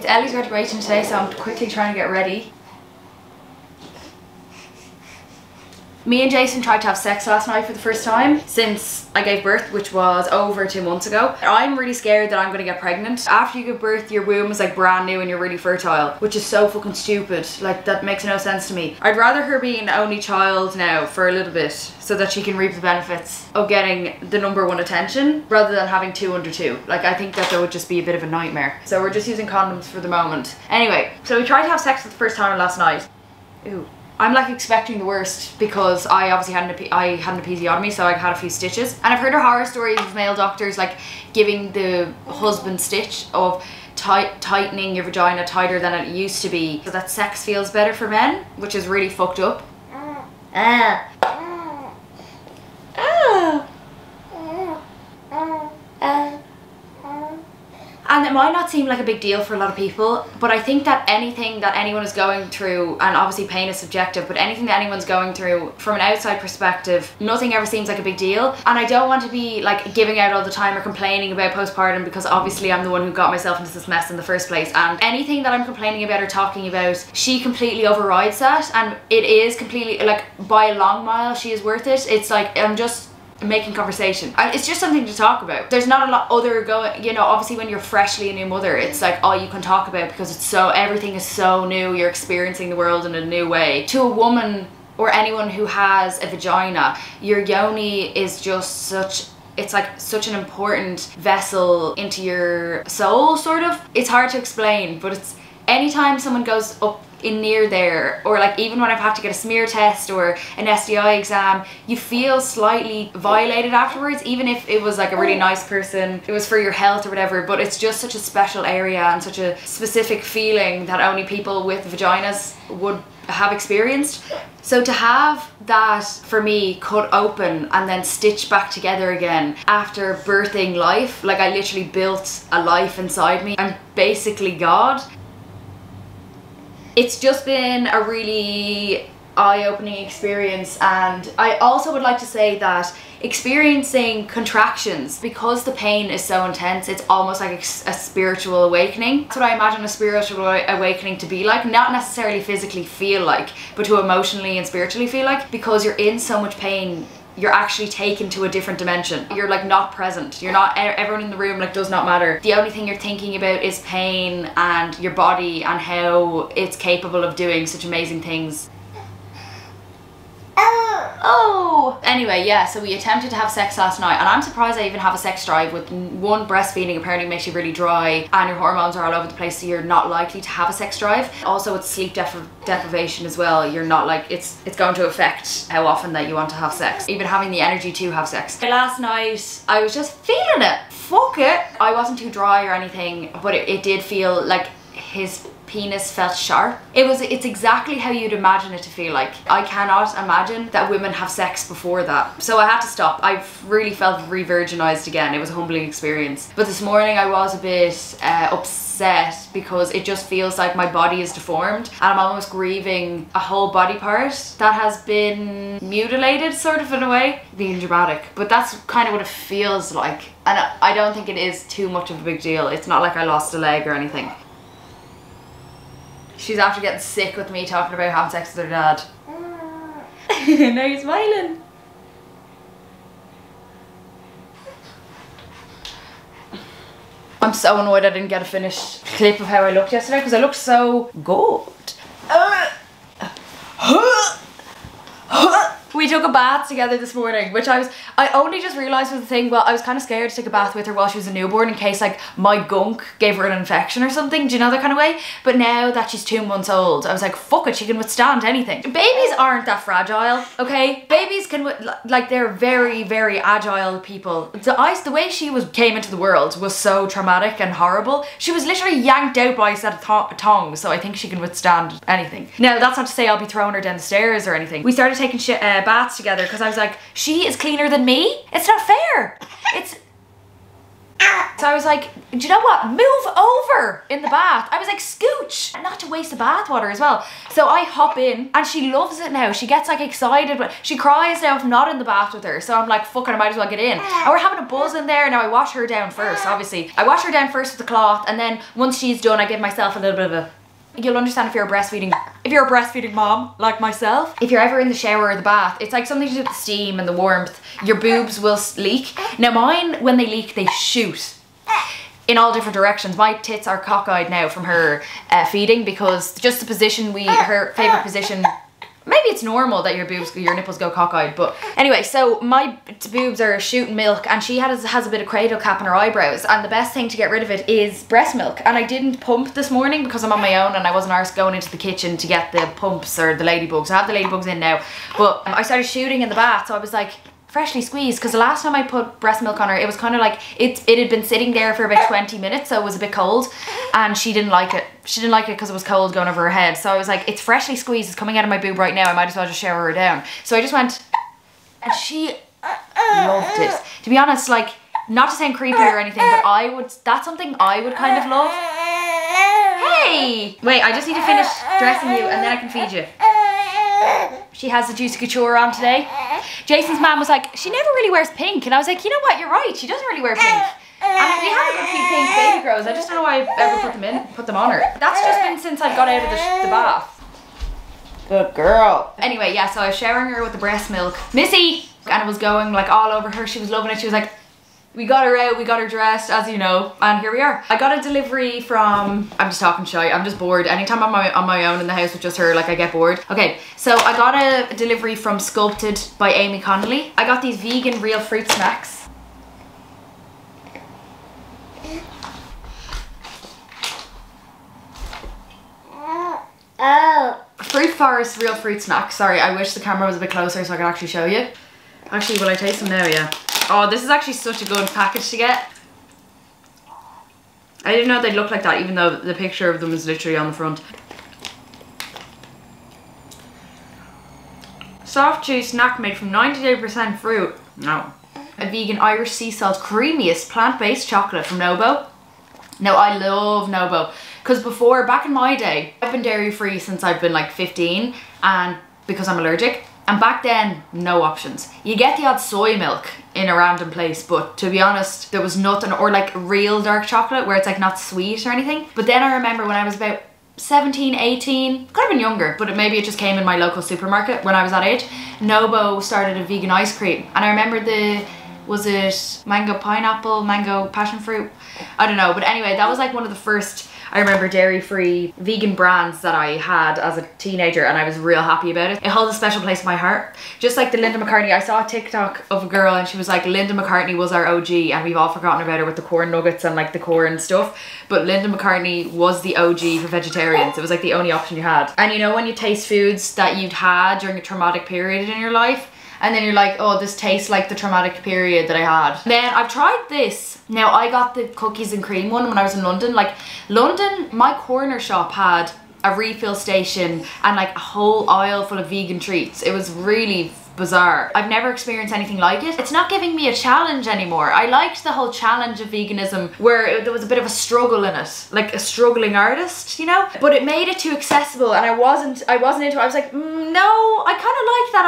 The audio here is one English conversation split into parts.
Ellie's graduation today, so I'm quickly trying to get ready. Me and Jason tried to have sex last night for the first time since I gave birth, which was over 2 months ago. I'm really scared that I'm gonna get pregnant. After you give birth, your womb is like brand new and you're really fertile, which is so fucking stupid. Like, that makes no sense to me. I'd rather her be an only child now for a little bit so that she can reap the benefits of getting the #1 attention rather than having 2 under 2. Like, I think that would just be a bit of a nightmare. So we're just using condoms for the moment. Anyway, so we tried to have sex for the first time last night. Ooh. I'm like expecting the worst because I obviously had an episiotomy, so I had a few stitches. And I've heard horror stories of male doctors like giving the husband stitch of tightening your vagina tighter than it used to be so that sex feels better for men, which is really fucked up. And it might not seem like a big deal for a lot of people, but I think that anything that anyone is going through, and obviously pain is subjective, but anything that anyone's going through from an outside perspective, nothing ever seems like a big deal. And I don't want to be like giving out all the time or complaining about postpartum, because obviously I'm the one who got myself into this mess in the first place. And anything that I'm complaining about or talking about, she completely overrides that, and it is completely, like, by a long mile, she is worth it. It's like, I'm just making conversation. It's just something to talk about. There's not a lot other going, you know, obviously when you're freshly a new mother, it's like all you can talk about because it's so, everything is so new, you're experiencing the world in a new way. To a woman or anyone who has a vagina, your yoni is just such, it's like such an important vessel into your soul, sort of. It's hard to explain, but it's, anytime someone goes up in near there, or like even when I've had to get a smear test or an STI exam, you feel slightly violated afterwards, even if it was like a really nice person, it was for your health or whatever. But it's just such a special area and such a specific feeling that only people with vaginas would have experienced. So to have that, for me, cut open and then stitched back together again after birthing life, like I literally built a life inside me. I'm basically God. It's just been a really eye-opening experience, and I also would like to say that experiencing contractions, because the pain is so intense, it's almost like a spiritual awakening. That's what I imagine a spiritual awakening to be like. Not necessarily physically feel like, but to emotionally and spiritually feel like, because you're in so much pain. You're actually taken to a different dimension. You're like not present. You're not, everyone in the room like does not matter. The only thing you're thinking about is pain and your body and how it's capable of doing such amazing things. Oh! Anyway, yeah, so we attempted to have sex last night, and I'm surprised I even have a sex drive. With one, breastfeeding apparently makes you really dry and your hormones are all over the place, so you're not likely to have a sex drive. Also, with sleep deprivation as well, you're not like, it's going to affect how often that you want to have sex, even having the energy to have sex. Last night I was just feeling it. Fuck it. I wasn't too dry or anything, but it did feel like his penis felt sharp. It's exactly how you'd imagine it to feel like. I cannot imagine that women have sex before that. So I had to stop. I really felt re-virginized again. It was a humbling experience. But this morning I was a bit upset because it just feels like my body is deformed and I'm almost grieving a whole body part that has been mutilated, sort of, in a way. Being dramatic, but that's kind of what it feels like. And I don't think it is too much of a big deal. It's not like I lost a leg or anything. She's after getting sick with me talking about having sex with her dad. Now you're smiling. I'm so annoyed I didn't get a finished clip of how I looked yesterday because I looked so good. We took a bath together this morning, which I only just realised was the thing. Well, I was kind of scared to take a bath with her while she was a newborn in case like my gunk gave her an infection or something, do you know, that kind of way? But now that she's 2 months old, I was like, fuck it, she can withstand anything. Babies aren't that fragile, okay? Babies can, like, they're very, very agile people. The way she came into the world was so traumatic and horrible. She was literally yanked out by a set of tongs, so I think she can withstand anything. Now, that's not to say I'll be throwing her down the stairs or anything. We started taking baths together because I was like, she is cleaner than me? It's not fair. So I was like, do you know what? Move over in the bath. I was like, scooch. Not to waste the bath water as well. So I hop in and she loves it now. She gets like excited, but she cries now if I'm not in the bath with her. So I'm like, fuck it, I might as well get in. And we're having a buzz in there. Now I wash her down first, obviously. I wash her down first with the cloth, and then once she's done, I give myself a little bit of a... You'll understand if you're a breastfeeding mom like myself. If you're ever in the shower or the bath, it's like something to do with the steam and the warmth. Your boobs will leak. Now mine, when they leak, they shoot in all different directions. My tits are cockeyed now from her feeding, because just the position her favorite position. Maybe it's normal that your nipples go cockeyed, but anyway, so my boobs are shooting milk, and she has a bit of cradle cap in her eyebrows, and the best thing to get rid of it is breast milk. And I didn't pump this morning because I'm on my own and I wasn't arsed going into the kitchen to get the pumps or the ladybugs. I have the ladybugs in now, but I started shooting in the bath, so I was like, freshly squeezed, because the last time I put breast milk on her, it was kind of like it had been sitting there for about 20 minutes, so it was a bit cold, and she didn't like it. She didn't like it because it was cold going over her head. So I was like, it's freshly squeezed, it's coming out of my boob right now, I might as well just shower her down. So I just went, and she loved it. To be honest, like, not to sound creepy or anything, but that's something I would kind of love. Hey! Wait, I just need to finish dressing you and then I can feed you. She has the Juicy Couture on today. Jason's mom was like, she never really wears pink. And I was like, you know what, you're right, she doesn't really wear pink. And we have a good few pink baby grows. I just don't know why I ever put them on her. That's just been since I got out of the bath. Good girl. Anyway, yeah, so I was showering her with the breast milk. Missy! And it was going like all over her. She was loving it. She was like, we got her out, we got her dressed, as you know, and here we are. I got a delivery from, I'm just talking shy, I'm just bored. Anytime I'm on my own in the house with just her, like, I get bored. Okay, so I got a delivery from Sculpted by Amy Connolly. I got these vegan real fruit snacks. Fruit Forest real fruit snacks. Sorry, I wish the camera was a bit closer so I could actually show you. Actually, will I taste them now? Yeah. Oh, this is actually such a good package to get. I didn't know they'd look like that, even though the picture of them is literally on the front. Soft chewy snack made from 98% fruit. No. A vegan Irish sea salt creamiest plant-based chocolate from Nobo. Now, I love Nobo, because before, back in my day, I've been dairy free since I've been like 15, and because I'm allergic. And back then, no options. You get the odd soy milk in a random place, but to be honest, there was nothing, or like real dark chocolate where it's like not sweet or anything. But then I remember when I was about 17, 18, could have been younger, but maybe it just came in my local supermarket when I was that age. Nobo started a vegan ice cream, and I remember was it mango pineapple, mango passion fruit? I don't know, but anyway, that was like one of the first, I remember, dairy-free vegan brands that I had as a teenager, and I was real happy about it. It holds a special place in my heart. Just like the Linda McCartney, I saw a TikTok of a girl and she was like, Linda McCartney was our OG, and we've all forgotten about her with the corn nuggets and like the corn stuff. But Linda McCartney was the OG for vegetarians. It was like the only option you had. And you know when you taste foods that you'd had during a traumatic period in your life, and then you're like, oh, this tastes like the traumatic period that I had. Then I've tried this. Now, I got the cookies and cream one when I was in London. Like, London, my corner shop had a refill station and like a whole aisle full of vegan treats. It was really bizarre. I've never experienced anything like it. It's not giving me a challenge anymore. I liked the whole challenge of veganism where there was a bit of a struggle in it, like a struggling artist, you know? But it made it too accessible, and I wasn't into it. I was like, no, I kind of like that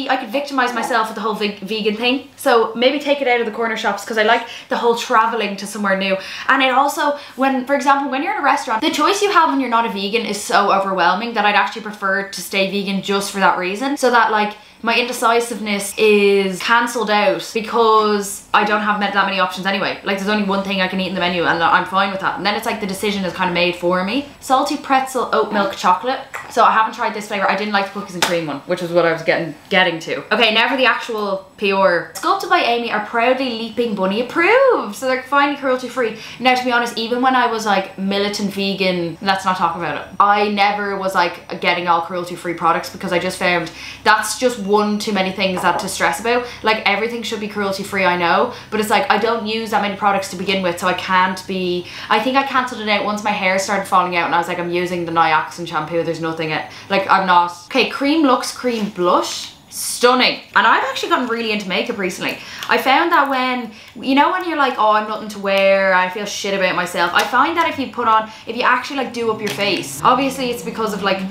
I could victimize myself with the whole vegan thing. So maybe take it out of the corner shops, because I like the whole traveling to somewhere new. And it also, for example, when you're in a restaurant, the choice you have when you're not a vegan is so overwhelming that I'd actually prefer to stay vegan just for that reason. So that like, my indecisiveness is cancelled out because I don't have that many options anyway. Like, there's only one thing I can eat in the menu and I'm fine with that. And then it's like the decision is kind of made for me. Salty pretzel oat milk chocolate. So I haven't tried this flavour. I didn't like the cookies and cream one, which was what I was getting to. Okay, now for the actual PR. Sculpted by Amy are proudly Leaping Bunny approved. So they're finally cruelty free. Now, to be honest, even when I was like militant vegan, let's not talk about it, I never was like getting all cruelty free products, because I just found that's just one too many things to stress about. Like, everything should be cruelty free, I know, but it's like I don't use that many products to begin with, so I can't be. I think I cancelled it out once my hair started falling out and I was like, I'm using the Nioxin shampoo, there's nothing like I'm not. Okay, Cream Lux Cream Blush. Stunning. And I've actually gotten really into makeup recently. I found that when, you know, when you're like, oh, I'm nothing to wear, I feel shit about myself. I find that if you actually like do up your face, obviously it's because of like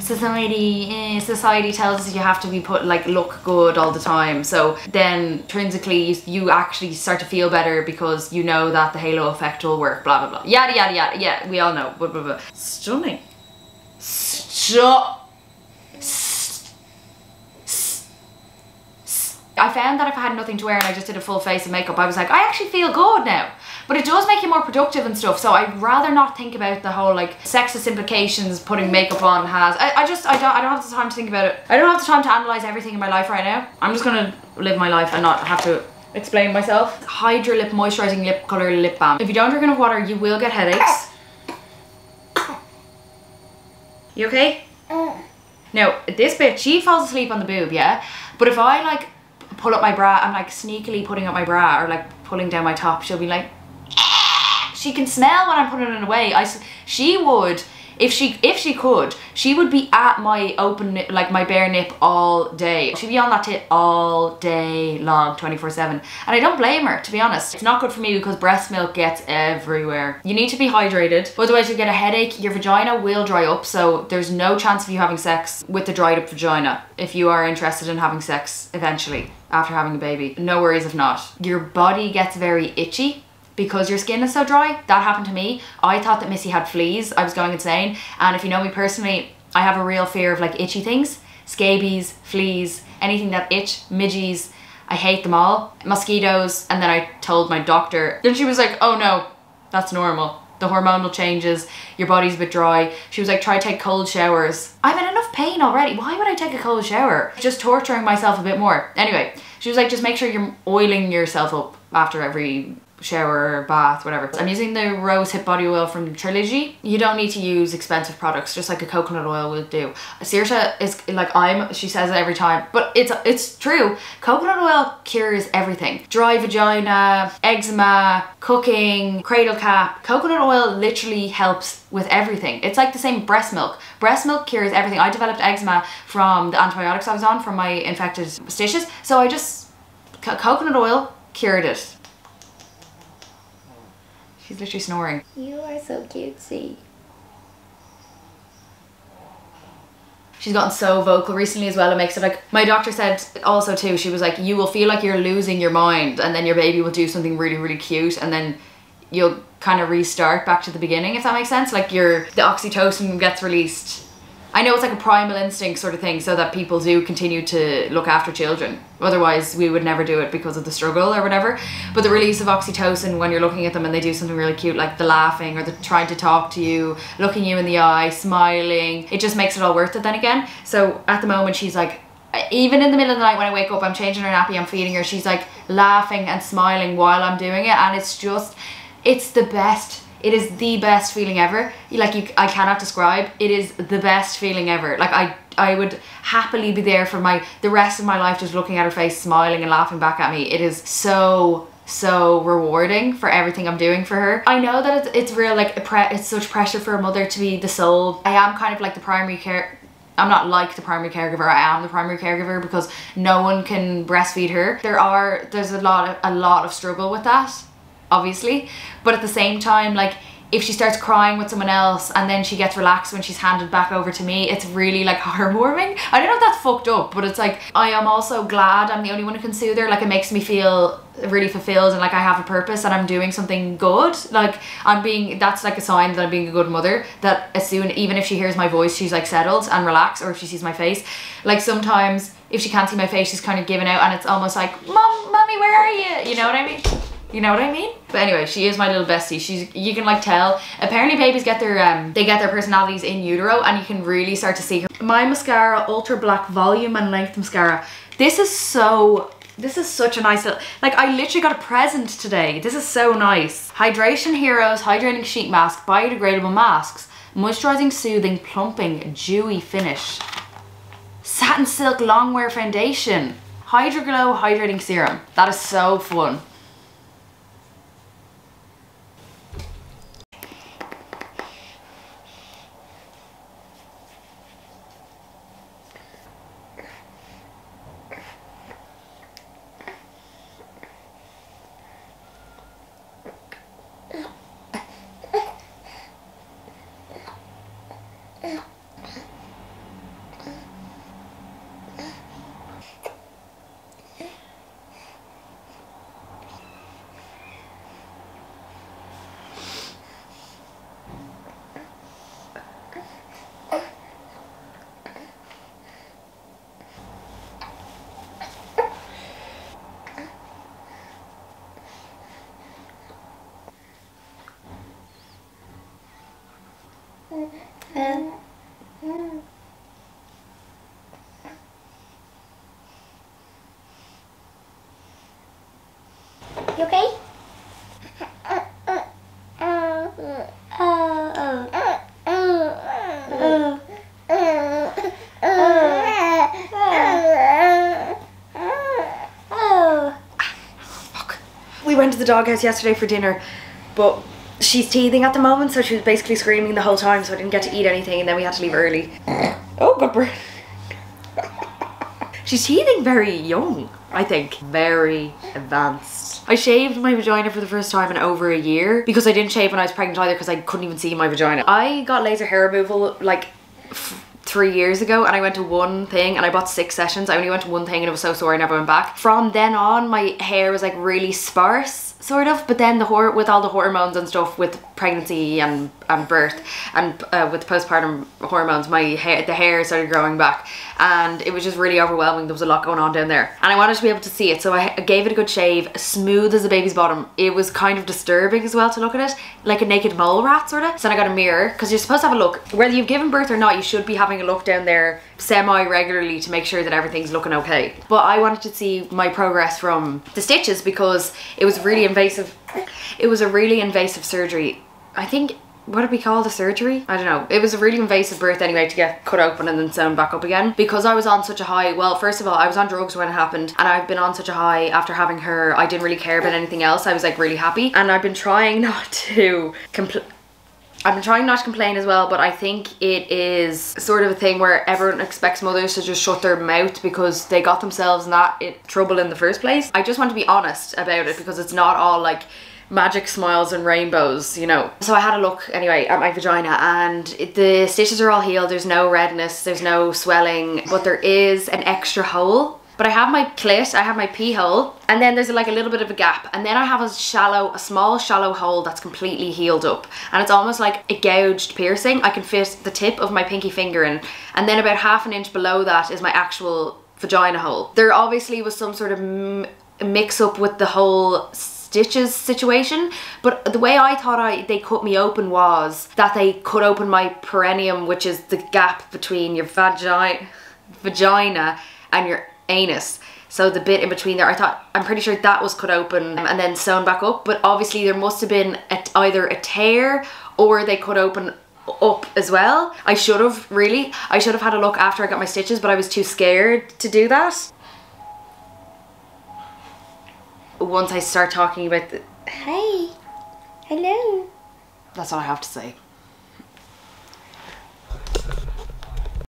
society tells us you have to be look good all the time. So then intrinsically you actually start to feel better because you know that the halo effect will work, blah, blah, blah. Yada, yada, yada. Yeah, we all know. Blah, blah, blah. Stunning. I found that if I had nothing to wear and I just did a full face of makeup, I was like, I actually feel good now. But it does make you more productive and stuff, so I'd rather not think about the whole like sexist implications putting makeup on has. I don't have the time to think about it. I don't have the time to analyse everything in my life right now. I'm just gonna live my life and not have to explain myself. Hydra Lip Moisturising Lip Colour Lip Balm. If you don't drink enough water, you will get headaches. You okay? Now, this bitch, she falls asleep on the boob, yeah? But if I like pull up my bra, I'm like sneakily putting up my bra or like pulling down my top, she'll be like, she can smell when I'm putting it away. She would, if she could, she would be at my open nip, like my bare nip all day. She'd be on that tit all day long, 24/7. And I don't blame her, to be honest. It's not good for me because breast milk gets everywhere. You need to be hydrated, otherwise you get a headache. Your vagina will dry up, so there's no chance of you having sex with the dried up vagina if you are interested in having sex eventually after having a baby. No worries if not. Your body gets very itchy because your skin is so dry. That happened to me. I thought that Missy had fleas. I was going insane. And if you know me personally, I have a real fear of like itchy things. Scabies, fleas, anything that itch, midges. I hate them all. Mosquitoes. And then I told my doctor. Then she was like, oh no, that's normal. The hormonal changes, your body's a bit dry. She was like, try take cold showers. I'm in enough pain already. Why would I take a cold shower? Just torturing myself a bit more. Anyway, she was like, just make sure you're oiling yourself up after every shower, bath, whatever. I'm using the rose hip body oil from Trilogy. You don't need to use expensive products, just like a coconut oil will do. Saoirse is like, she says it every time, but it's true. Coconut oil cures everything. Dry vagina, eczema, cooking, cradle cap. Coconut oil literally helps with everything. It's like the same breast milk. Breast milk cures everything. I developed eczema from the antibiotics I was on from my infected stitches. So I just, coconut oil cured it. She's literally snoring. You are so cutesy. She's gotten so vocal recently as well. It makes it like, my doctor said also too, she was like, you will feel like you're losing your mind and then your baby will do something really, really cute and then you'll kind of restart back to the beginning, if that makes sense. Like the oxytocin gets released. I know it's like a primal instinct sort of thing, so that people do continue to look after children. Otherwise we would never do it because of the struggle or whatever. But the release of oxytocin when you're looking at them and they do something really cute, like the laughing or the trying to talk to you, looking you in the eye, smiling, it just makes it all worth it then again. So at the moment she's like, even in the middle of the night when I wake up, I'm changing her nappy, I'm feeding her, she's like laughing and smiling while I'm doing it, and it's the best. It is the best feeling ever. I cannot describe. It is the best feeling ever. Like I would happily be there for the rest of my life just looking at her face, smiling and laughing back at me. It is so rewarding for everything I'm doing for her. I know that it's real, like it's such pressure for a mother to be the sole. I am kind of like the primary care. I'm not like the primary caregiver, I am the primary caregiver because no one can breastfeed her. There's a lot of struggle with that, obviously, but at the same time, like if she starts crying with someone else and then she gets relaxed when she's handed back over to me, it's really like heartwarming. I don't know if that's fucked up, but it's like, I am also glad I'm the only one who can soothe her. Like it makes me feel really fulfilled and like I have a purpose and I'm doing something good. Like that's like a sign that I'm being a good mother, that even if she hears my voice, she's like settled and relaxed, or if she sees my face. Like sometimes if she can't see my face, she's kind of giving out and it's almost like, Mommy, where are you? You know what I mean? You know what I mean? But anyway, she is my little bestie. You can like tell. Apparently babies get their personalities in utero, and you can really start to see her. My mascara, Ultra Black Volume and Length Mascara. This is such a nice little, like I literally got a present today. This is so nice. Hydration Heroes Hydrating Sheet Mask, biodegradable masks, moisturizing, soothing, plumping, dewy finish. Satin Silk Longwear Foundation. Hydra Glow Hydrating Serum. That is so fun. You okay? We went to the doghouse yesterday for dinner, but she's teething at the moment, so she was basically screaming the whole time, so I didn't get to eat anything, and then we had to leave early. Oh, good bird. She's teething very young, I think. Very advanced. I shaved my vagina for the first time in over a year because I didn't shave when I was pregnant either because I couldn't even see my vagina. I got laser hair removal like 3 years ago, and I went to one thing and I bought 6 sessions. I only went to one thing and it was so sore I never went back. From then on, my hair was like really sparse, sort of, but then with all the hormones and stuff with pregnancy and birth and with postpartum hormones, the hair started growing back, and it was just really overwhelming. There was a lot going on down there and I wanted to be able to see it, so I gave it a good shave, smooth as a baby's bottom. It was kind of disturbing as well to look at it, like a naked mole rat sort of. So then I got a mirror, because you're supposed to have a look whether you've given birth or not. You should be having a look down there semi-regularly to make sure that everything's looking okay. But I wanted to see my progress from the stitches because it was really invasive. It was a really invasive surgery. I think, what did we call the surgery? I don't know. It was a really invasive birth anyway, to get cut open and then sewn back up again. Because I was on such a high, well, first of all, I was on drugs when it happened, and I've been on such a high after having her. I didn't really care about anything else. I was like really happy, and I've been trying not to complain as well, but I think it is sort of a thing where everyone expects mothers to just shut their mouth because they got themselves in that trouble in the first place. I just want to be honest about it because it's not all like magic smiles and rainbows, you know. So I had a look anyway at my vagina, and the stitches are all healed. There's no redness, there's no swelling, but there is an extra hole. But I have my clit, I have my pee hole, and then there's like a little bit of a gap, and then I have a small shallow hole that's completely healed up, and it's almost like a gouged piercing. I can fit the tip of my pinky finger in, and then about half an inch below that is my actual vagina hole. There obviously was some sort of mix up with the whole stitches situation, but the way I thought they cut me open was that they cut open my perineum, which is the gap between your vagina and your anus. So the bit in between there, I'm pretty sure that was cut open and then sewn back up, but obviously there must have been either a tear or they cut open up as well. I should have had a look after I got my stitches, but I was too scared to do that. Once I start talking about hey, hello, that's all I have to say.